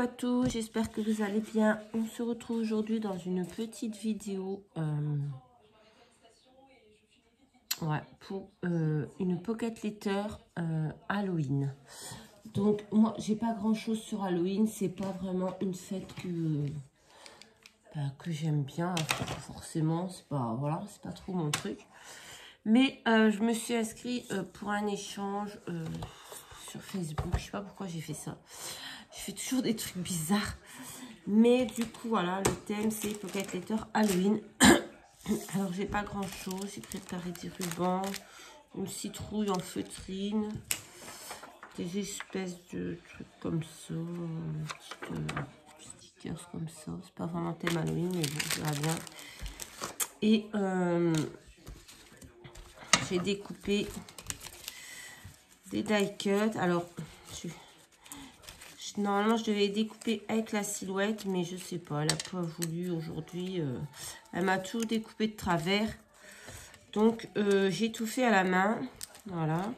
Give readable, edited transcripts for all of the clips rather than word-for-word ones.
à tous, j'espère que vous allez bien. On se retrouve aujourd'hui dans une petite vidéo pour une pocket letter Halloween. Donc moi j'ai pas grand chose sur Halloween, c'est pas vraiment une fête que j'aime bien, forcément, c'est pas, voilà, c'est pas trop mon truc. Mais je me suis inscrite pour un échange sur Facebook, je sais pas pourquoi j'ai fait ça. Je fais toujours des trucs bizarres. Mais du coup, voilà, le thème, c'est Pocket Letter Halloween. Alors, j'ai pas grand-chose. J'ai préparé des rubans, une citrouille en feutrine, des espèces de trucs comme ça, petits stickers comme ça. C'est pas vraiment thème Halloween, mais bon, ça va bien. Et j'ai découpé des die cuts. Alors, normalement, je devais découper avec la silhouette, mais je sais pas, elle n'a pas voulu aujourd'hui. Elle m'a tout découpé de travers. Donc, j'ai tout fait à la main. Voilà.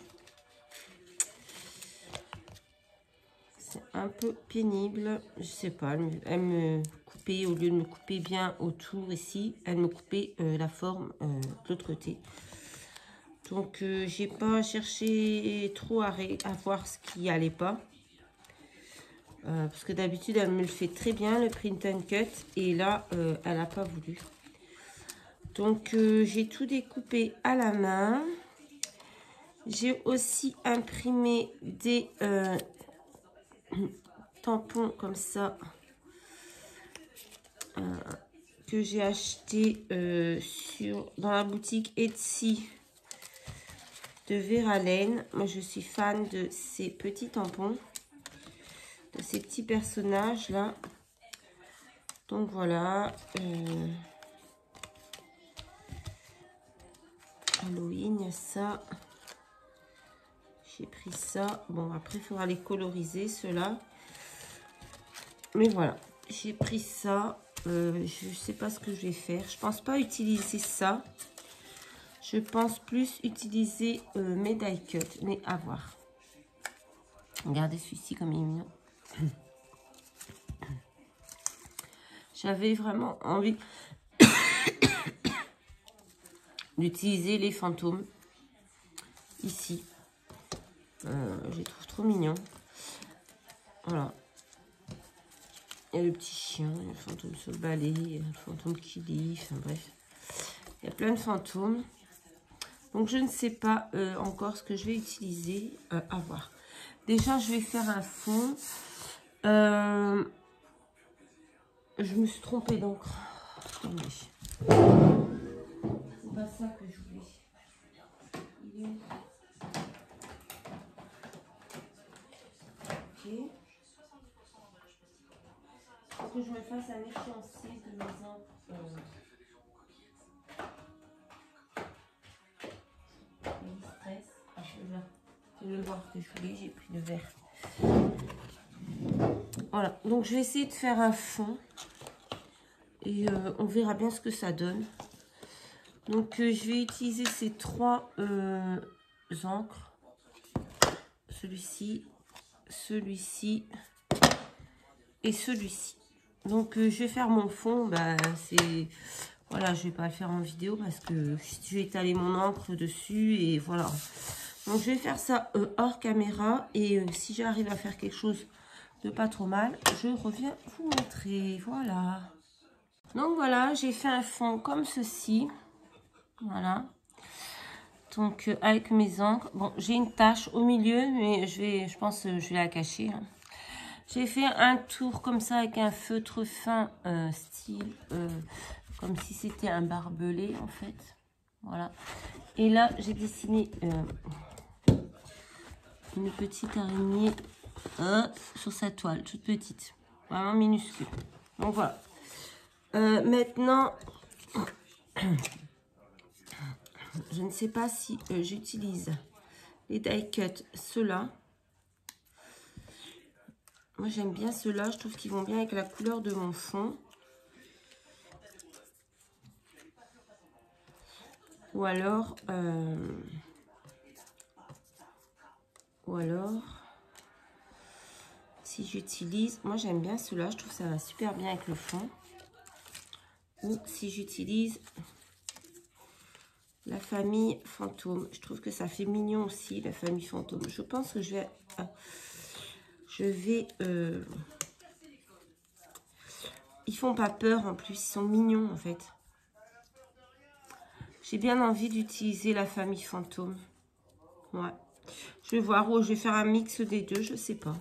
C'est un peu pénible. Je sais pas, elle me coupait, au lieu de me couper bien autour ici, elle me coupait la forme de l'autre côté. Donc, j'ai pas cherché trop à voir ce qui allait pas. Parce que d'habitude, elle me le fait très bien, le print and cut. Et là, elle n'a pas voulu. Donc, j'ai tout découpé à la main. J'ai aussi imprimé des tampons comme ça. Que j'ai acheté dans la boutique Etsy de Verlaine. Moi, je suis fan de ces petits tampons. De ces petits personnages là. Donc, voilà. Halloween, il y a ça. J'ai pris ça. Bon, après, il faudra les coloriser, ceux-là. Mais voilà, j'ai pris ça. Je sais pas ce que je vais faire. Je pense pas utiliser ça. Je pense plus utiliser mes die cuts. Mais à voir. Regardez celui-ci comme il est mignon. J'avais vraiment envie d'utiliser les fantômes. Ici. Je les trouve trop mignons. Voilà. Il y a le petit chien, il y a le fantôme sur le balai, il y a le fantôme qui lit, enfin bref. Il y a plein de fantômes. Donc je ne sais pas encore ce que je vais utiliser. À voir. Déjà, je vais faire un fond. Je me suis trompée d'encre. Attendez. C'est pas ça que je voulais. Il est où? Ok. Faut que je me fasse un échéancier de mes encres. Stress. Ah, je vais le voir que je voulais. J'ai pris le vert. Voilà. Donc, je vais essayer de faire un fond. Et on verra bien ce que ça donne. Donc, je vais utiliser ces trois encres. Celui-ci, celui-ci et celui-ci. Donc, je vais faire mon fond. Bah, c'est... Voilà, je vais pas le faire en vidéo parce que je vais étaler mon encre dessus et voilà. Donc, je vais faire ça hors caméra. Et si j'arrive à faire quelque chose de pas trop mal, je reviens vous montrer. Voilà. Donc, voilà, j'ai fait un fond comme ceci. Voilà. Donc, avec mes encres. Bon, j'ai une tache au milieu, mais je pense que je vais la cacher. Hein. J'ai fait un tour comme ça avec un feutre fin, style, comme si c'était un barbelé, en fait. Voilà. Et là, j'ai dessiné une petite araignée sur sa toile, toute petite. Vraiment minuscule. Donc, voilà. Maintenant... Je ne sais pas si j'utilise les die cuts, ceux-là. Moi, j'aime bien ceux-là. Je trouve qu'ils vont bien avec la couleur de mon fond. Ou alors... si j'utilise, moi j'aime bien cela, je trouve que ça va super bien avec le fond. Ou si j'utilise la famille fantôme, je trouve que ça fait mignon aussi, la famille fantôme. Je pense que je vais ils font pas peur en plus, ils sont mignons en fait. J'ai bien envie d'utiliser la famille fantôme. Ouais. Je vais voir, je vais faire un mix des deux, je sais pas.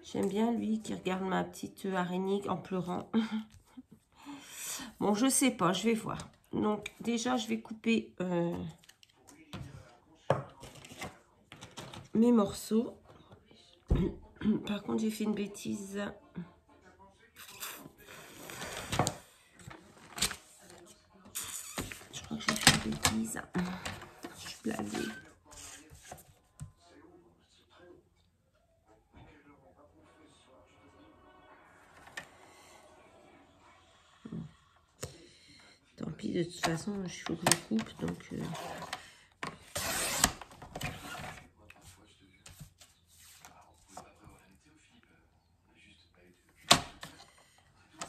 J'aime bien lui qui regarde ma petite araignée en pleurant. Bon, je sais pas, je vais voir. Donc, déjà, je vais couper mes morceaux. Par contre, j'ai fait une bêtise. Je crois que j'ai fait une bêtise. Je suis blasée. Tant pis, de toute façon, il faut que je coupe, donc...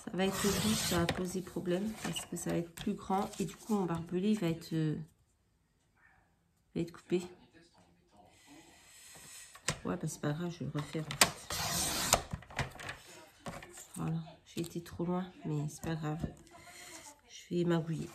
Ça va être rouge, ça va poser problème, parce que ça va être plus grand, et du coup, mon barbelé, il va être coupé. Ouais, bah c'est pas grave, je vais le refaire, en fait. Voilà, j'ai été trop loin, mais c'est pas grave. Je vais magouiller.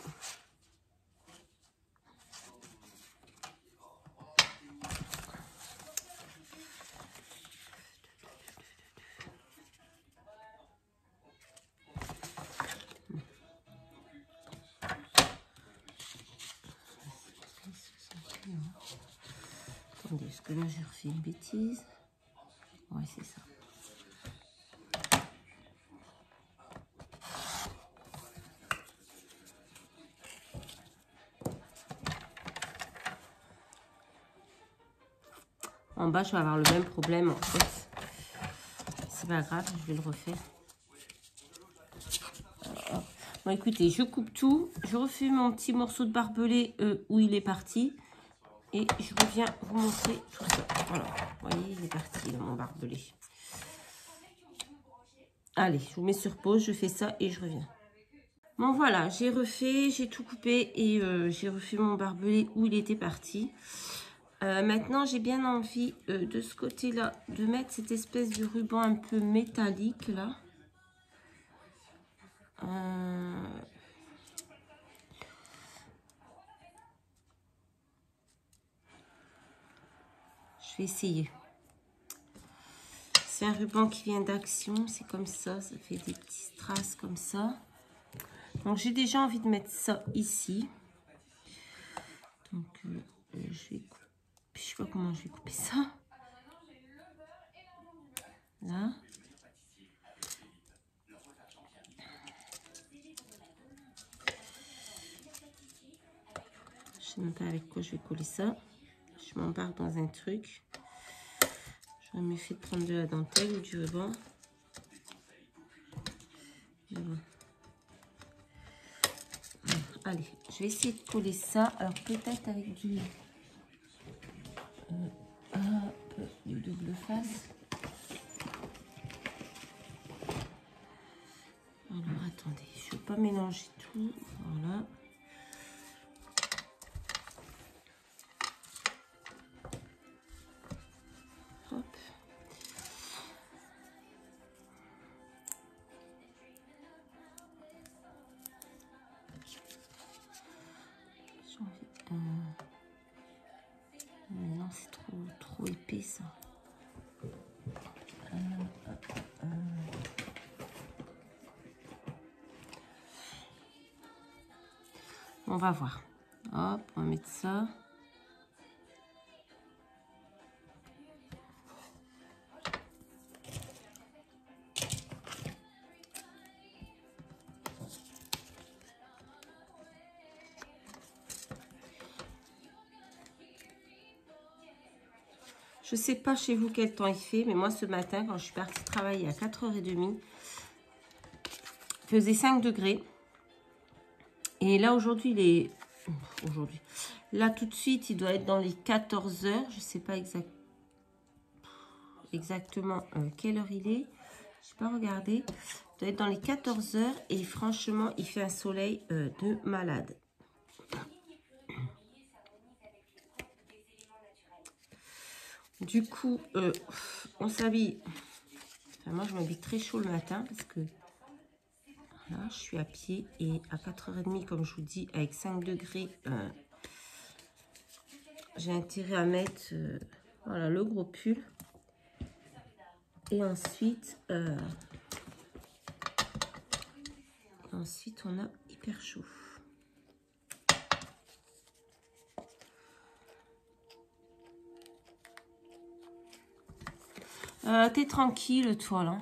Attendez, parce que là j'ai refait une bêtise. Ouais, c'est ça. En bas, je vais avoir le même problème en fait. C'est pas grave, je vais le refaire. Bon, écoutez, je coupe tout. Je refais mon petit morceau de barbelé où il est parti. Et je reviens vous montrer tout ça. Voilà, vous voyez, il est parti là, mon barbelé. Allez, je vous mets sur pause, je fais ça et je reviens. Bon, voilà, j'ai refait, j'ai tout coupé et j'ai refait mon barbelé où il était parti. Maintenant, j'ai bien envie de ce côté-là de mettre cette espèce de ruban un peu métallique là. Je vais essayer. C'est un ruban qui vient d'Action, c'est comme ça fait des petites traces comme ça. Donc j'ai déjà envie de mettre ça ici. Donc je vais couper, je sais pas comment je vais couper ça. Là. Je sais même pas avec quoi je vais coller ça. Je m'embarque dans un truc. J'aurais mieux fait de prendre de la dentelle ou du ruban. Voilà. Allez, je vais essayer de coller ça. Alors peut-être avec du double face. Alors attendez, je ne vais pas mélanger tout. Voilà. Hop. Non, c'est trop épais ça. On va voir. Hop, on va mettre ça. Je sais pas chez vous quel temps il fait, mais moi ce matin, quand je suis partie travailler à 4h30, il faisait 5 degrés. Et là aujourd'hui, il est... Là tout de suite, il doit être dans les 14h. Je sais pas exactement. exactement quelle heure il est. Je n'ai pas regardé. Il doit être dans les 14 heures. Et franchement, il fait un soleil de malade. Du coup, on s'habille. Enfin, moi, je m'habille très chaud le matin parce que là, je suis à pied et à 4h30, comme je vous dis, avec 5 degrés, j'ai intérêt à mettre voilà, le gros pull. Et ensuite, on a hyper chaud. T'es tranquille, toi, là.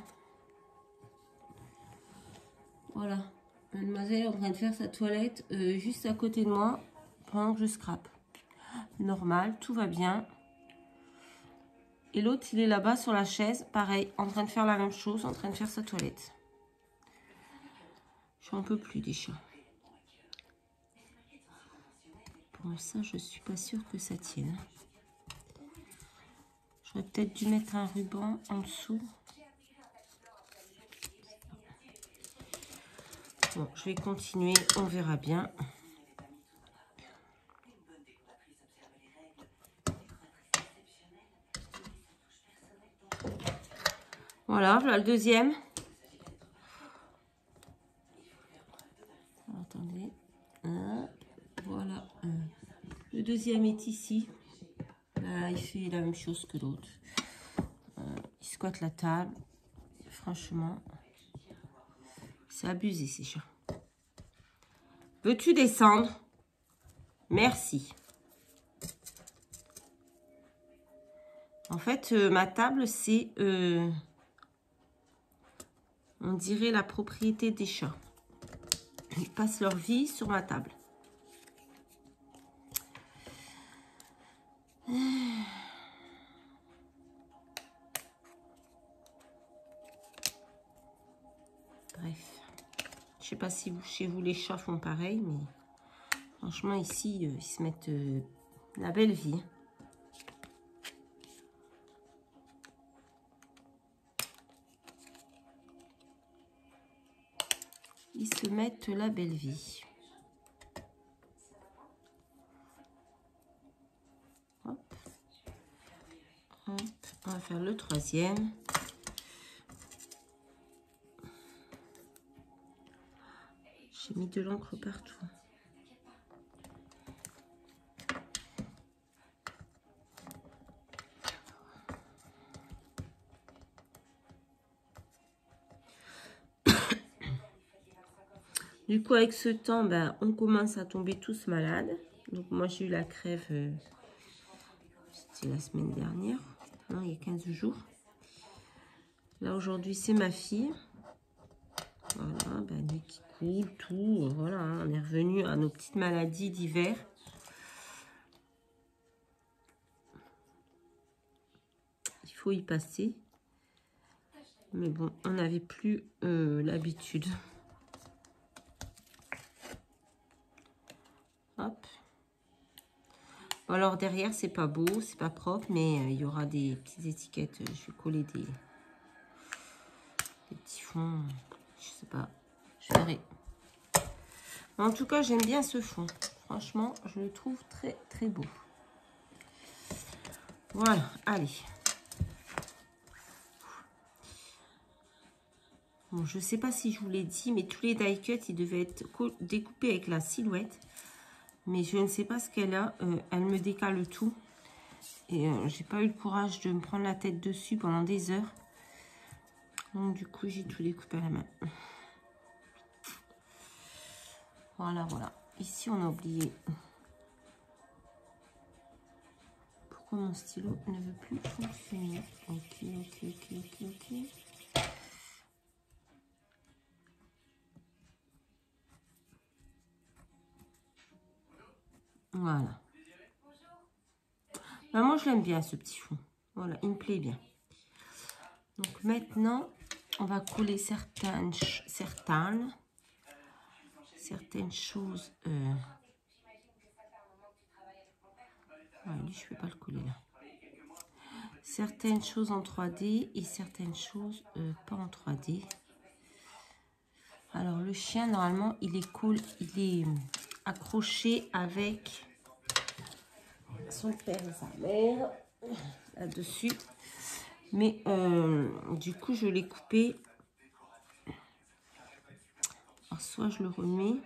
Voilà. Mademoiselle est en train de faire sa toilette juste à côté de moi pendant que je scrape. Normal, tout va bien. Et l'autre, il est là-bas sur la chaise, pareil, en train de faire la même chose, en train de faire sa toilette. Je n'en peux plus des chats. Bon, ça, je suis pas sûre que ça tienne. J'aurais peut-être dû mettre un ruban en dessous. Bon, je vais continuer, on verra bien. Voilà, voilà le deuxième. Attendez. Voilà. Le deuxième est ici. Là, il fait la même chose que l'autre. Il squatte la table. Franchement, c'est abusé ces chats. Veux-tu descendre? Merci. En fait, ma table, c'est, on dirait, la propriété des chats. Ils passent leur vie sur ma table. Bref. Je sais pas si vous, chez vous, les chats font pareil, mais franchement, ici, ils se mettent la belle vie. Ils se mettent la belle vie. Hop. Hop. On va faire le troisième. J'ai mis de l'encre partout. Du coup, avec ce temps, ben, on commence à tomber tous malades. Donc, moi, j'ai eu la crève, c'était la semaine dernière. Non, il y a 15 jours. Là, aujourd'hui, c'est ma fille. Voilà, ben, nuit qui coule, tout. Voilà, hein, on est revenu à nos petites maladies d'hiver. Il faut y passer. Mais bon, on n'avait plus l'habitude. Hop. Bon, alors derrière, c'est pas beau, c'est pas propre, mais il y aura des petites étiquettes. Je vais coller des petits fonds. Je sais pas, je verrai. En tout cas, j'aime bien ce fond. Franchement, je le trouve très très beau. Voilà, allez. Bon, je sais pas si je vous l'ai dit, mais tous les die cuts, ils devaient être découpés avec la silhouette. Mais je ne sais pas ce qu'elle a. Elle me décale tout. Et j'ai pas eu le courage de me prendre la tête dessus pendant des heures. Donc du coup, j'ai tout découpé à la main. Voilà, voilà. Ici, on a oublié. Pourquoi mon stylo ne veut plus fonctionner? Ok, ok, ok, ok, ok. Voilà. Ben, moi, je l'aime bien, ce petit fond. Voilà, il me plaît bien. Donc maintenant, on va coller certaines choses. Ah, lui, je ne vais pas le coller là. certaines choses en 3D et certaines choses pas en 3D. Alors le chien, normalement, il est accroché avec son père et sa mère là-dessus. Mais du coup, je l'ai coupé. Alors soit je le remets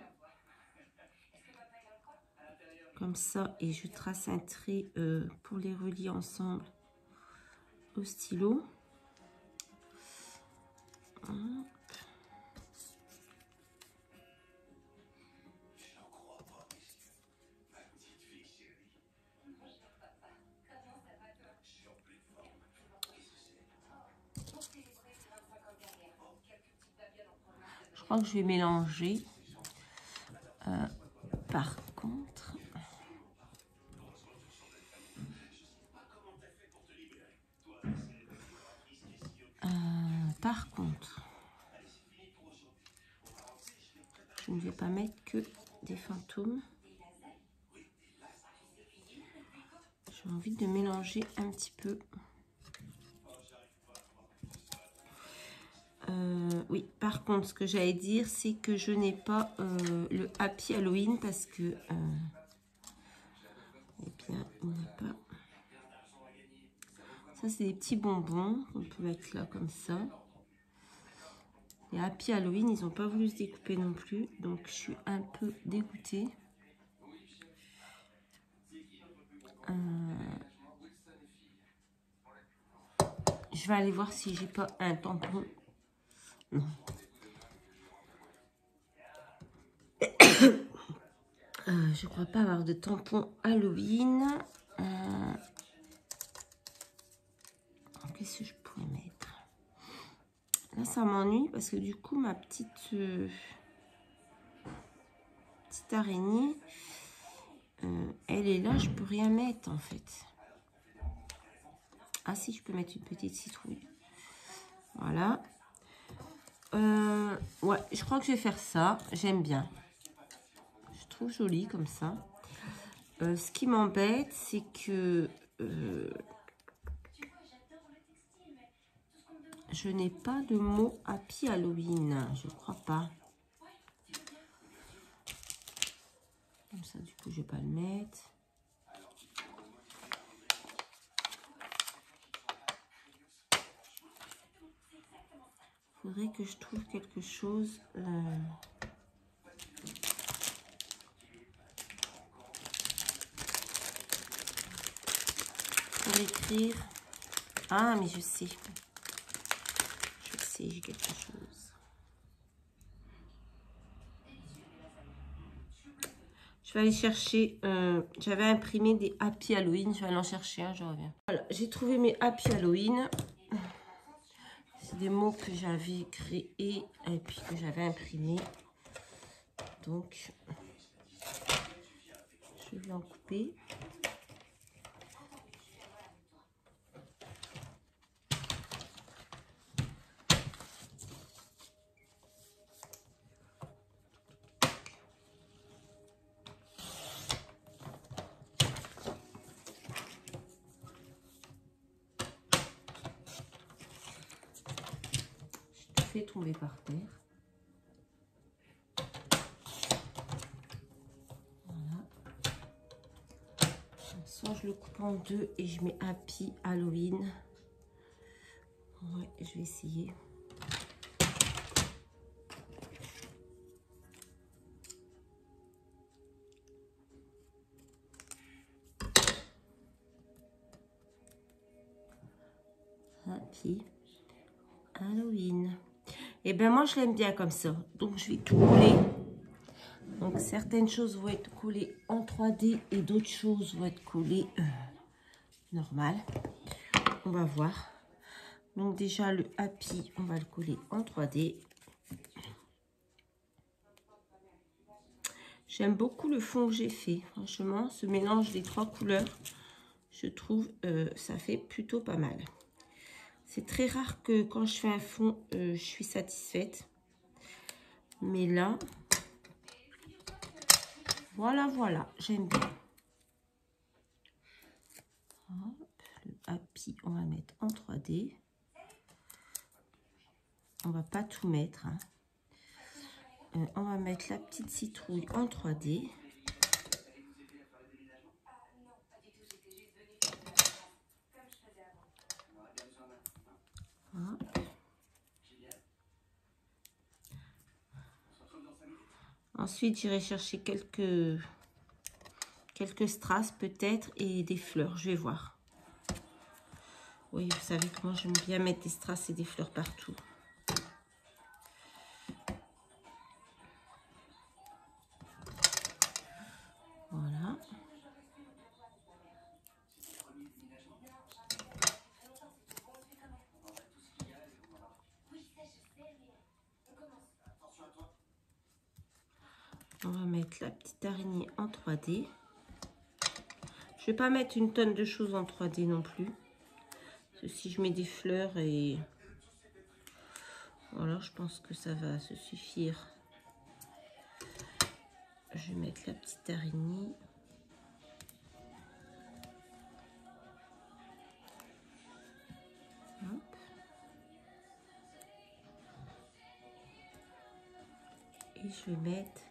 comme ça et je trace un trait pour les relier ensemble au stylo. Je crois que je vais mélanger. Par contre, je ne vais pas mettre que des fantômes. J'ai envie de mélanger un petit peu. Oui, par contre, ce que j'allais dire, c'est que je n'ai pas le Happy Halloween parce que eh bien, il n'y a pas. Ça, c'est des petits bonbons. On peut mettre là comme ça. Les Happy Halloween, ils n'ont pas voulu se découper non plus. Donc, je suis un peu dégoûtée. Je vais aller voir si j'ai pas un tampon. Non. Je crois pas avoir de tampon Halloween. Qu'est-ce que je pourrais mettre? Là, ça m'ennuie parce que du coup, ma petite araignée, elle est là. Je peux rien mettre en fait. Ah si, je peux mettre une petite citrouille. Voilà. Ouais, je crois que je vais faire ça. J'aime bien. Je trouve joli comme ça. Ce qui m'embête, c'est que je n'ai pas de mot Happy Halloween. Je crois pas. Comme ça, du coup, je vais pas le mettre. Faudrait que je trouve quelque chose. Pour écrire. Ah, mais je sais. Je sais, j'ai quelque chose. Je vais aller chercher. J'avais imprimé des Happy Halloween. Je vais aller en chercher un, je reviens. Voilà, j'ai trouvé mes Happy Halloween. C'est des mots que j'avais créés et puis que j'avais imprimés. Donc, je vais en couper. Je tout tomber par terre. Soit je le coupe en deux et je mets Happy Halloween. Ouais, je vais essayer. Happy Halloween. Et ben moi je l'aime bien comme ça. Donc je vais tout coller. Donc certaines choses vont être collées en 3D et d'autres choses vont être collées normal. On va voir. Donc déjà le Happy, on va le coller en 3D. J'aime beaucoup le fond que j'ai fait. Franchement, ce mélange des trois couleurs, je trouve ça fait plutôt pas mal. C'est très rare que quand je fais un fond, je suis satisfaite. Mais là, voilà, j'aime bien. Hop, le Happy. tapis, on va mettre en 3D. On va pas tout mettre. Hein. On va mettre la petite citrouille en 3D. Hop. Ensuite, j'irai chercher quelques strass peut-être et des fleurs. Je vais voir. Oui, vous savez comment j'aime bien mettre des strass et des fleurs partout. Voilà. On va mettre la petite araignée en 3D. Je vais pas mettre une tonne de choses en 3D non plus. Parce que si je mets des fleurs et... Voilà, je pense que ça va se suffire. Je vais mettre la petite araignée. Hop. Et je vais mettre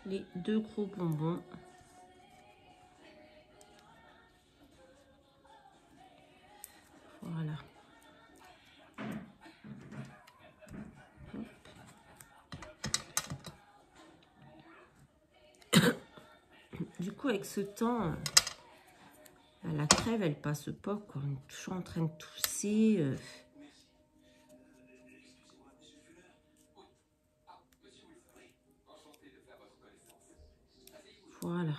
les 2 gros bonbons. Voilà. Du coup, avec ce temps, la crève, elle passe pas, quoi. On est toujours en train de tousser. Voilà.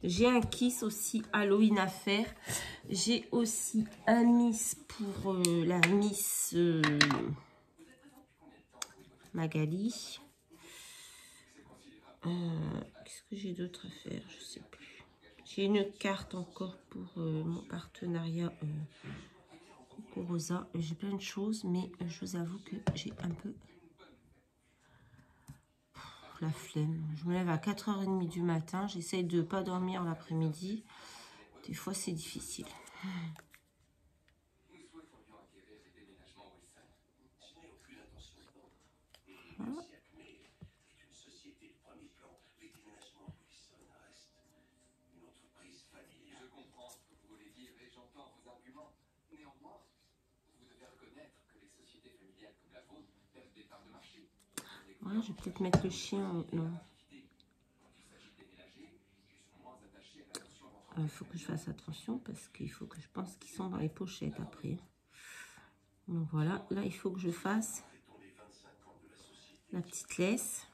J'ai un kiss aussi Halloween à faire. J'ai aussi un miss pour la miss Magali. Qu'est-ce que j'ai d'autre à faire? Je sais plus. J'ai une carte encore pour mon partenariat Coco Rosa. J'ai plein de choses, mais je vous avoue que j'ai un peu la flemme. Je me lève à 4h30 du matin. J'essaye de ne pas dormir l'après-midi. Des fois, c'est difficile. Voilà. Voilà, je vais peut-être mettre le chien. Non. Il faut que je fasse attention parce qu'il faut que je pense qu'ils sont dans les pochettes après. Donc voilà, là il faut que je fasse la petite laisse.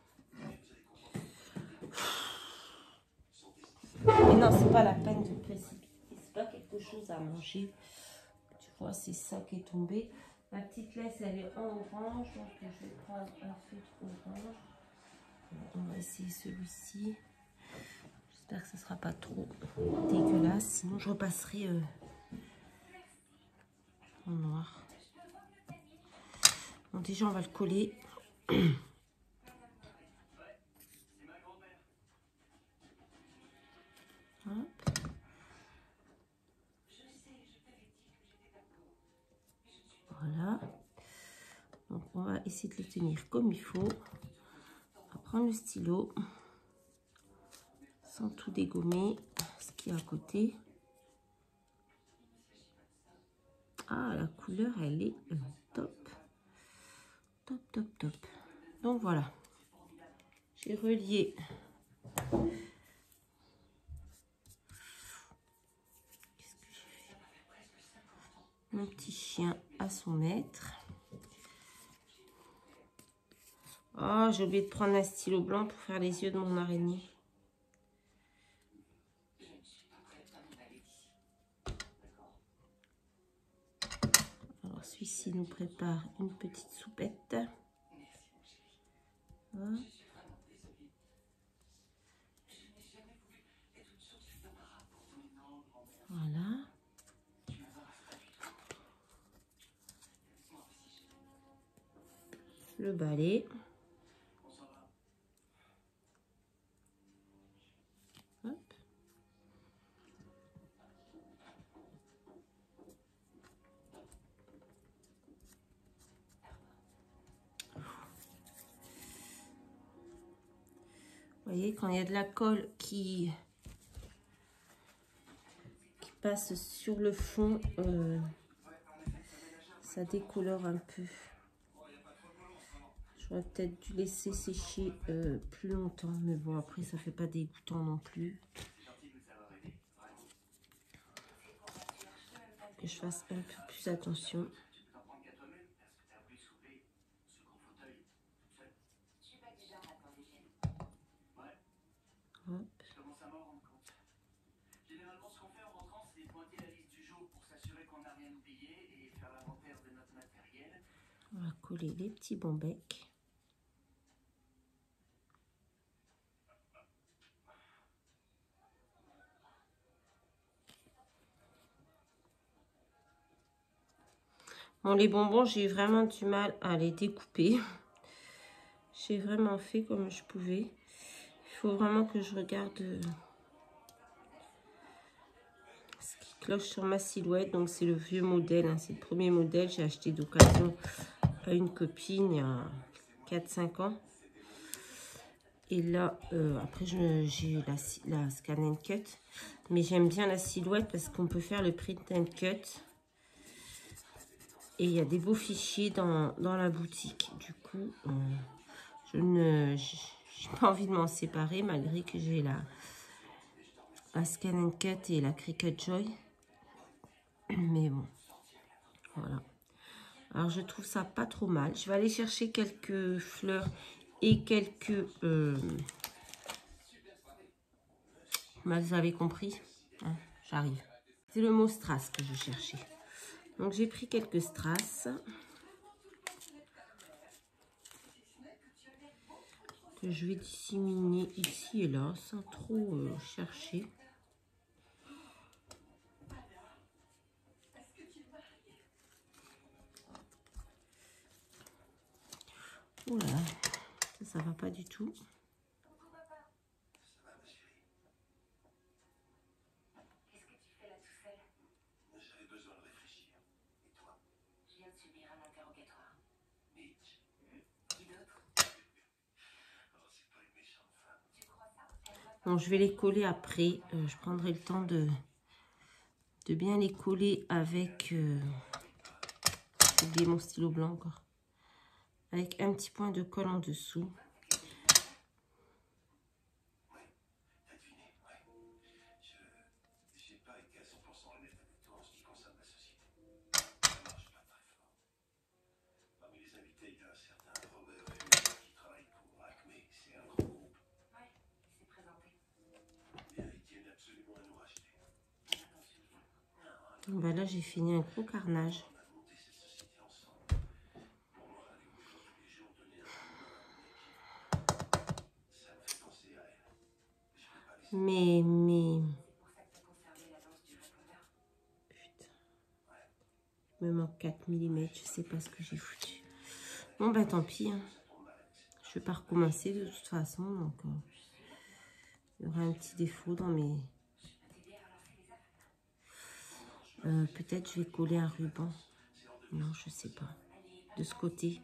Et non, c'est pas la peine de précipiter. C'est pas quelque chose à manger. Tu vois, c'est ça qui est tombé. La petite laisse, elle est en orange. Donc je vais prendre un feutre orange. On va essayer celui-ci. J'espère que ce ne sera pas trop dégueulasse. Sinon, je repasserai en noir. Bon, déjà, on va le coller. Hop. Voilà. Donc, on va essayer de le tenir comme il faut. On va prendre le stylo. Sans tout dégommer. Ce qui est à côté. Ah, la couleur, elle est top. Top, top, top. Donc, voilà. J'ai relié mon petit chien à son maître. Oh, j'ai oublié de prendre un stylo blanc pour faire les yeux de mon araignée. Alors, celui-ci nous prépare une petite soupette. Voilà. Voilà. Le balai. Hop. Vous voyez, quand il y a de la colle qui passe sur le fond, ça décolore un peu. J'aurais peut-être dû laisser sécher plus longtemps, mais bon, après ça fait pas dégoûtant non plus. Que je fasse un peu plus attention. Hop. On va coller les petits bons becs. Bon, les bonbons, j'ai vraiment du mal à les découper. J'ai vraiment fait comme je pouvais. Il faut vraiment que je regarde ce qui cloche sur ma silhouette. Donc, c'est le vieux modèle, hein. C'est le premier modèle. J'ai acheté d'occasion à une copine il y a 4-5 ans. Et là, après, j'ai la Scan and Cut. Mais j'aime bien la silhouette parce qu'on peut faire le print and cut. Et il y a des beaux fichiers dans la boutique. Du coup, je n'ai pas envie de m'en séparer malgré que j'ai la Scan and Cut et la Cricut Joy. Mais bon, voilà. Alors, je trouve ça pas trop mal. Je vais aller chercher quelques fleurs et quelques... vous avez compris, hein, j'arrive. C'est le mot strass que je cherchais. Donc, j'ai pris quelques strass. Que je vais disséminer ici et là, sans trop chercher. Oula, ça va pas du tout. Bon, je vais les coller après. Je prendrai le temps de bien les coller avec... j'ai oublié mon stylo blanc encore. Avec un petit point de colle en dessous. Ben là, j'ai fini un gros carnage. Mais... Putain. Il me manque 4 mm, je sais pas ce que j'ai foutu. Bon, ben tant pis. Hein. Je vais pas recommencer de toute façon. Donc, il y aura un petit défaut dans mes... peut-être je vais coller un ruban. Non, je sais pas. De ce côté.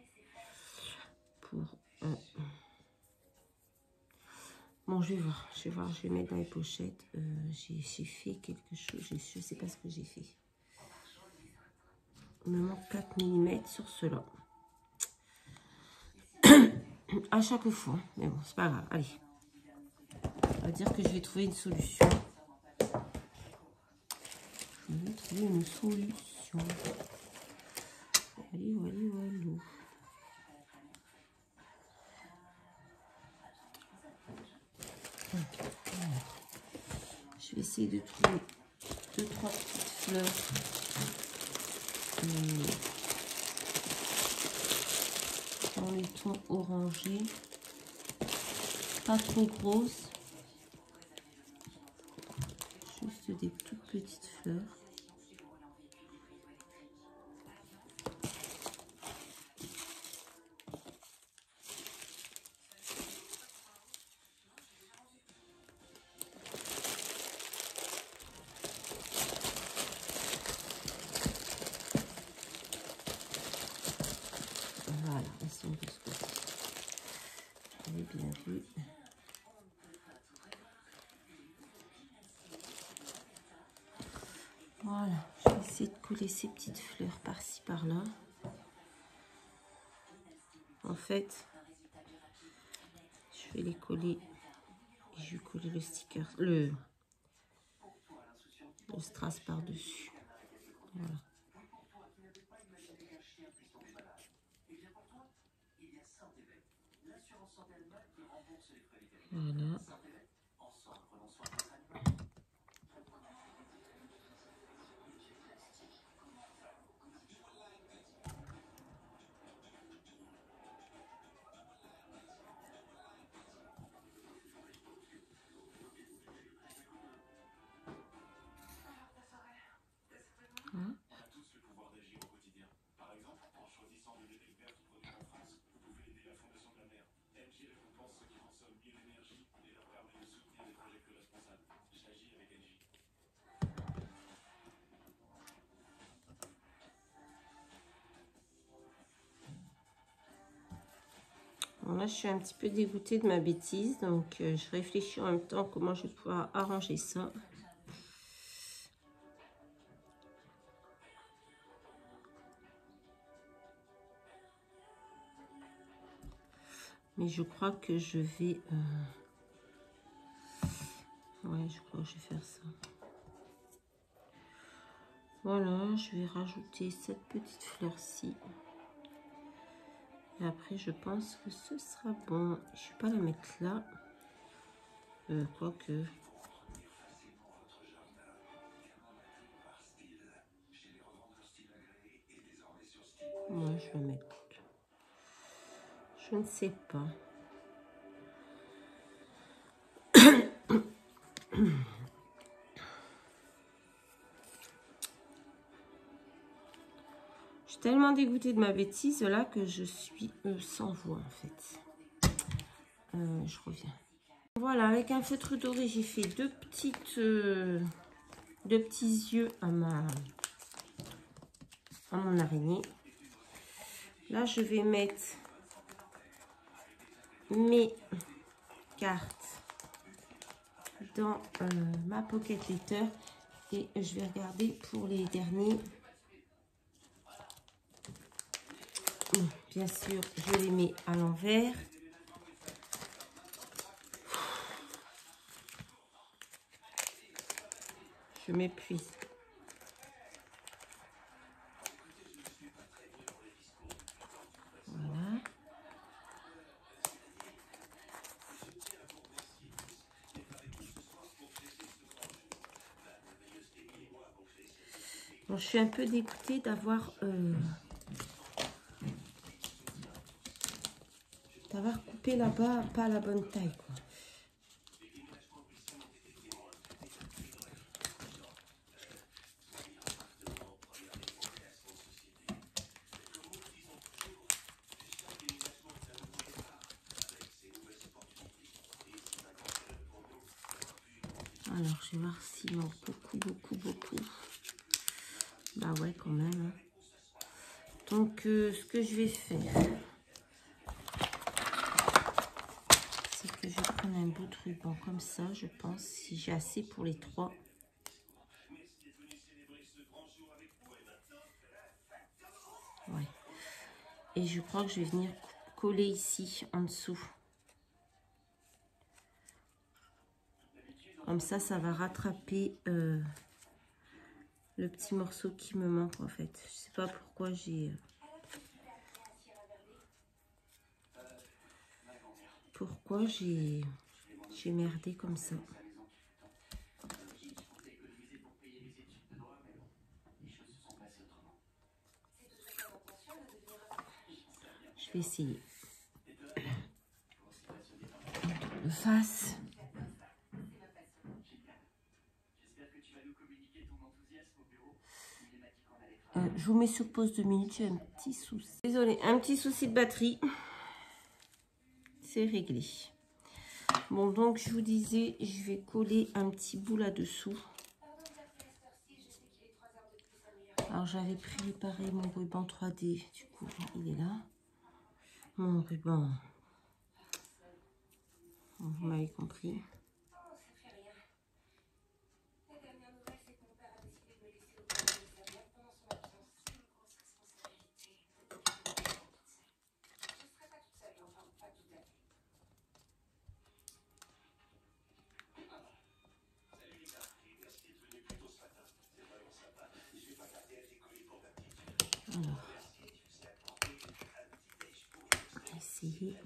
Pour... Bon, je vais voir. Je vais mettre dans les pochettes. J'ai fait quelque chose. Je sais pas ce que j'ai fait. Il me manque 4 mm sur cela. À chaque fois. Mais bon, c'est pas grave. Allez. On va dire que je vais trouver une solution. Je vais trouver une solution. Allez, allez, allez. Je vais essayer de trouver 2-3 petites fleurs. Dans les tons orangés. Pas trop grosses. Juste des toutes petites fleurs. Voilà, elles sont de ce côté. Vous avez bien vu. Voilà, je vais essayer de coller ces petites fleurs par-ci, par-là. En fait, je vais les coller et je vais coller le sticker, le strass par-dessus. Voilà. Voilà. Hein? Bon, là, je suis un petit peu dégoûtée de ma bêtise, donc je réfléchis en même temps comment je vais pouvoir arranger ça. Mais je crois que je vais... Ouais, je crois que je vais faire ça. Voilà, je vais rajouter cette petite fleur-ci. Et après, je pense que ce sera bon. Je ne vais pas la mettre là. Quoique... Moi, je vais mettre... Je ne sais pas. Je suis tellement dégoûtée de ma bêtise là que je suis sans voix en fait. Je reviens. Voilà, avec un feutre doré, j'ai fait deux petits yeux à mon araignée. Là, je vais mettre mes cartes dans ma pocket letter et je vais regarder pour les derniers. Bien sûr, je les mets à l'envers. Je m'épuise. Voilà. Bon, je suis un peu dégoûtée d'avoir coupé là-bas pas à la bonne taille, quoi. Alors, je vais voir s'il manque beaucoup. Bah ouais, quand même. Hein. Donc, ce que je vais faire, c'est que je vais prendre un bout de ruban comme ça, je pense, si j'ai assez pour les trois. Ouais. Et je crois que je vais venir coller ici, en dessous. Comme ça, ça va rattraper le petit morceau qui me manque, en fait. Je sais pas pourquoi j'ai... j'ai merdé comme ça. Je vais essayer. De face. Je vous mets sur pause 2 minutes, j'ai un petit souci. Désolée, un petit souci de batterie. C'est réglé. Bon, donc je vous disais, je vais coller un petit bout là-dessous. Alors j'avais préparé mon ruban 3D, du coup il est là. Mon ruban, vous m'avez compris. Alors, on va essayer.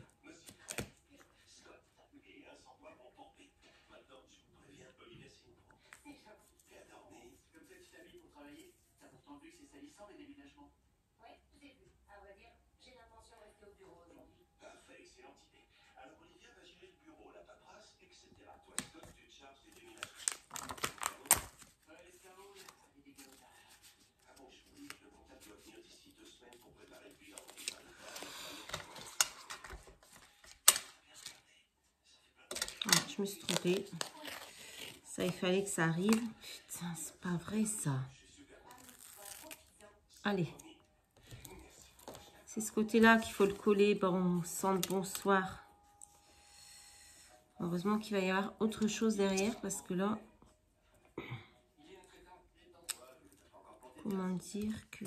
Ah, je me suis trompée. Ça, il fallait que ça arrive. Putain, c'est pas vrai ça. Allez. C'est ce côté-là qu'il faut le coller. Bon sang de bonsoir. Heureusement qu'il va y avoir autre chose derrière parce que là, comment dire que...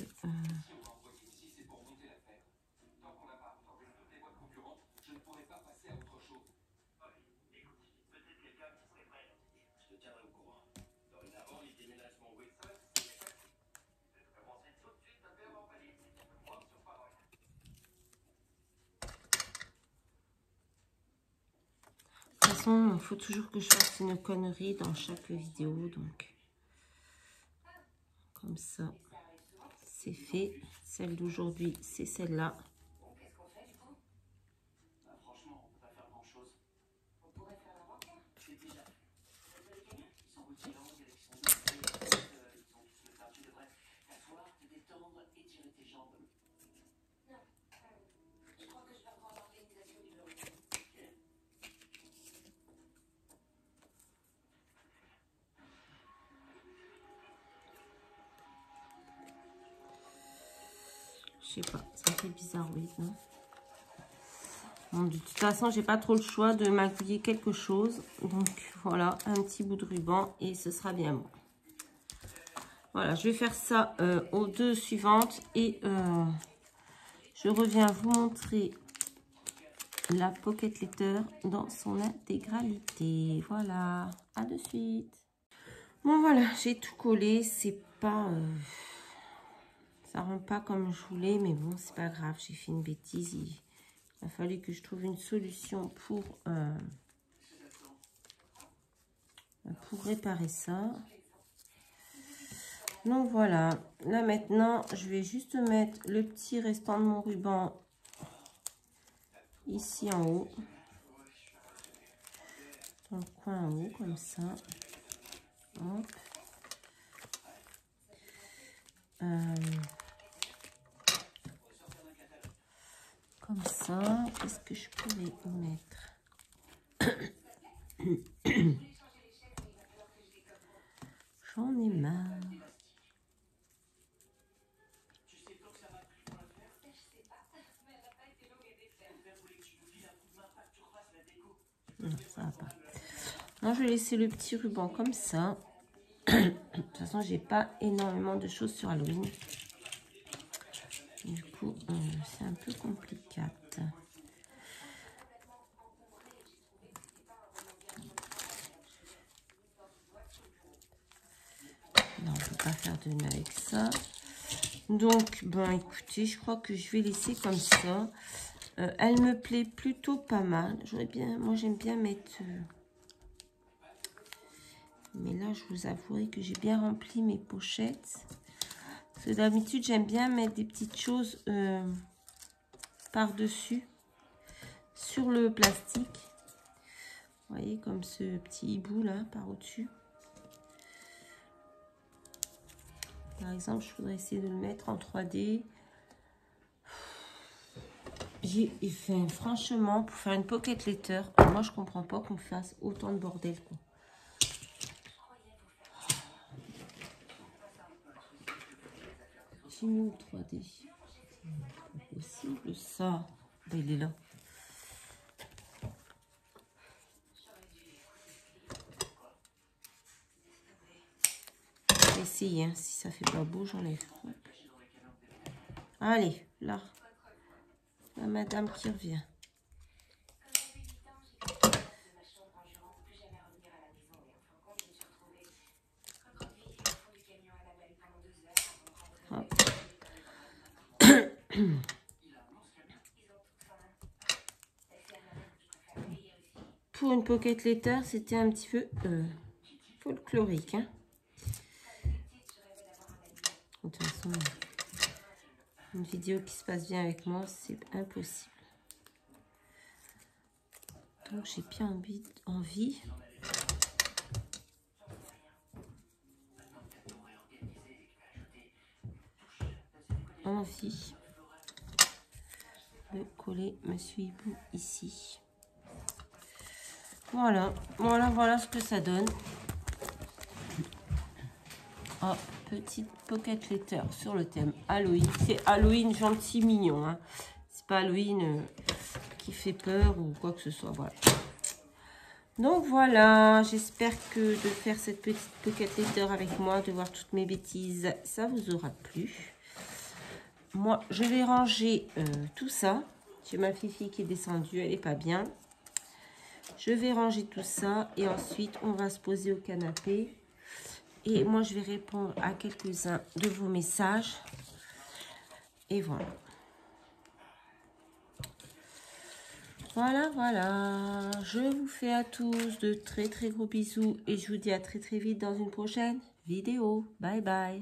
De toute façon, il faut toujours que je fasse une connerie dans chaque vidéo. Donc, comme ça, c'est fait. Celle d'aujourd'hui, c'est celle-là. Je sais pas, ça fait bizarre, oui, non? Bon, de toute façon, j'ai pas trop le choix de m'agouiller quelque chose. Donc, voilà, un petit bout de ruban et ce sera bien bon. Voilà, je vais faire ça aux deux suivantes et je reviens vous montrer la pocket letter dans son intégralité. Voilà, à de suite. Bon, voilà, j'ai tout collé. C'est pas... ça rend pas comme je voulais, mais bon, c'est pas grave. J'ai fait une bêtise. Il a fallu que je trouve une solution pour réparer ça. Donc voilà, là maintenant, je vais juste mettre le petit restant de mon ruban ici en haut. Dans le coin en haut, comme ça. Hop. Comme ça. Qu'est-ce que je pourrais y mettre? J'en ai marre. Non, ça va pas. Non, je vais laisser le petit ruban comme ça. De toute façon, j'ai pas énormément de choses sur Halloween. Du coup, c'est un peu compliqué. Non, on ne peut pas faire de nœud avec ça. Donc, ben écoutez, je crois que je vais laisser comme ça. Elle me plaît plutôt pas mal. Moi, j'aime bien mettre... mais là, je vous avouerai que j'ai bien rempli mes pochettes. Parce que d'habitude, j'aime bien mettre des petites choses par-dessus, sur le plastique. Vous voyez, comme ce petit hibou là, par au-dessus. Par exemple, je voudrais essayer de le mettre en 3D. Franchement, pour faire une pocket letter, moi, je comprends pas qu'on fasse autant de bordel, quoi. J'ai mis au 3D. C'est pas possible, ça. Ben, il est là. Je vais essayer, hein. Si ça fait pas beau, j'enlève. Allez, là. La madame qui revient. Hop. Pour une pocket letter, c'était un petit peu folklorique. Hein. De toute façon, une vidéo qui se passe bien avec moi, c'est impossible. Donc, j'ai bien envie. De coller Monsieur Hibou ici. Voilà, voilà ce que ça donne. Oh, petite pocket letter sur le thème Halloween. C'est Halloween gentil, mignon. Hein. C'est pas Halloween qui fait peur ou quoi que ce soit. Voilà. Donc voilà, j'espère que de faire cette petite pocket letter avec moi, de voir toutes mes bêtises, ça vous aura plu. Moi, je vais ranger tout ça. J'ai ma fifi qui est descendue, elle n'est pas bien. Je vais ranger tout ça et ensuite, on va se poser au canapé. Et moi, je vais répondre à quelques-uns de vos messages. Et voilà. Voilà. Je vous fais à tous de très gros bisous. Et je vous dis à très vite dans une prochaine vidéo. Bye bye.